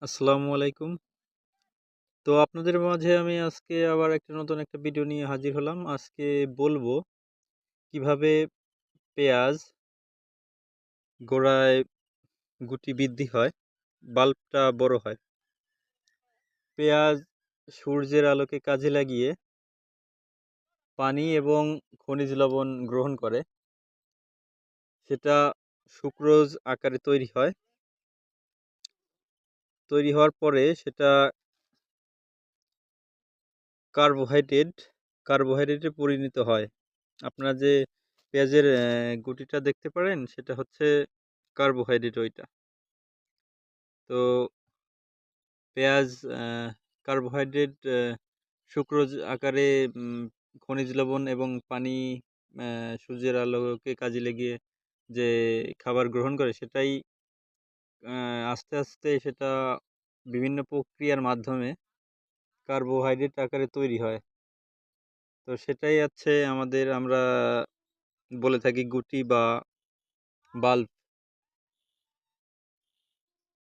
আসসালামু আলাইকুম। তো আপনাদের মাঝে আমি আজকে আবার নতুন একটা ভিডিও নিয়ে হাজির হলাম। আজকে বলবো কিভাবে পেঁয়াজ গোড়ায় গুটি বৃদ্ধি হয়, বাল্বটা বড় হয়। পেঁয়াজ সূর্যের আলোকে কাজে লাগিয়ে পানি এবং খনিজ লবণ গ্রহণ করে। সেটা সুক্রোজ আকারে তৈরি হয়। তৈরি হওয়ার পরে সেটা কার্বোহাইড্রেটে পরিণত হয়। আপনারা যে পেঁয়াজের গুটিটা দেখতে পারেন সেটা হচ্ছে কার্বোহাইড্রেট ওইটা। তো পেঁয়াজ কার্বোহাইড্রেট সুক্রোজ আকারে খনিজ লবণ এবং পানি সূর্যের আলোকে কাজে লাগিয়ে যে খাবার গ্রহণ করে সেটাই আস্তে আস্তে সেটা বিভিন্ন প্রক্রিয়ার মাধ্যমে কার্বোহাইড্রেট আকারে তৈরি হয়। তো সেটাই আমরা বলে থাকি গুটি বা বাল্ব।